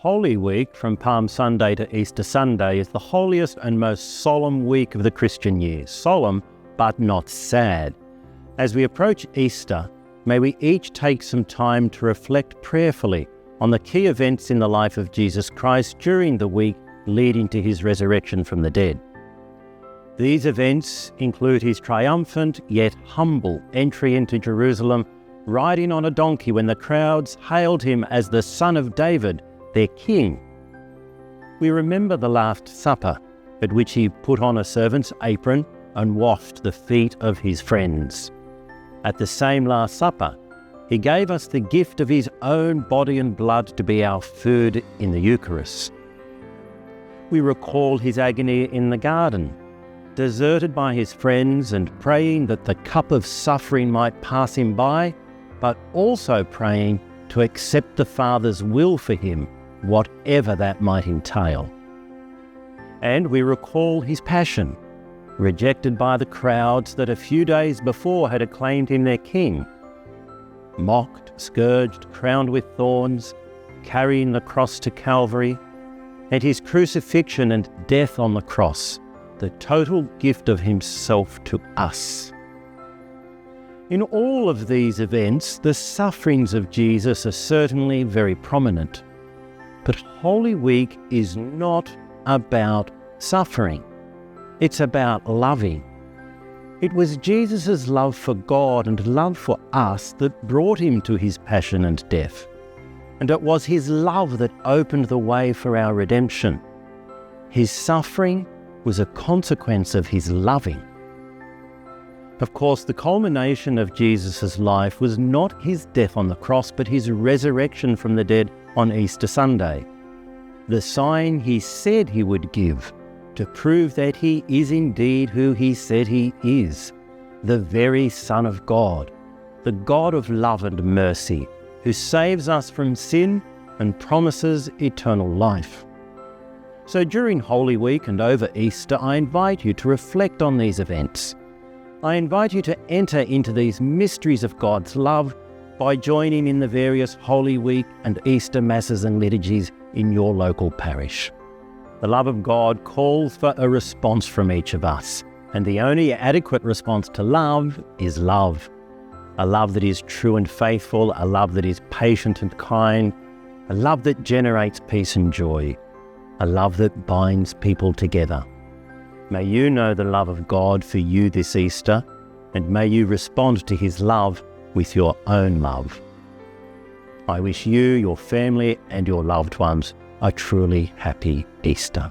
Holy Week, from Palm Sunday to Easter Sunday, is the holiest and most solemn week of the Christian year. Solemn, but not sad. As we approach Easter, may we each take some time to reflect prayerfully on the key events in the life of Jesus Christ during the week leading to his resurrection from the dead. These events include his triumphant yet humble entry into Jerusalem, riding on a donkey when the crowds hailed him as the Son of David, their king. We remember the Last Supper, at which he put on a servant's apron and washed the feet of his friends. At the same Last Supper, he gave us the gift of his own body and blood to be our food in the Eucharist. We recall his agony in the garden, deserted by his friends and praying that the cup of suffering might pass him by, but also praying to accept the Father's will for him, whatever that might entail. And we recall his passion, rejected by the crowds that a few days before had acclaimed him their king. Mocked, scourged, crowned with thorns, carrying the cross to Calvary, and his crucifixion and death on the cross, the total gift of himself to us. In all of these events, the sufferings of Jesus are certainly very prominent. But Holy Week is not about suffering. It's about loving. It was Jesus' love for God and love for us that brought him to his passion and death. And it was his love that opened the way for our redemption. His suffering was a consequence of his loving. Of course, the culmination of Jesus' life was not his death on the cross, but his resurrection from the dead on Easter Sunday. The sign he said he would give to prove that he is indeed who he said he is, the very Son of God, the God of love and mercy, who saves us from sin and promises eternal life. So during Holy Week and over Easter, I invite you to reflect on these events. I invite you to enter into these mysteries of God's love by joining in the various Holy Week and Easter Masses and liturgies in your local parish. The love of God calls for a response from each of us, and the only adequate response to love is love. A love that is true and faithful, a love that is patient and kind, a love that generates peace and joy, a love that binds people together. May you know the love of God for you this Easter, and may you respond to his love with your own love. I wish you, your family, and your loved ones a truly happy Easter.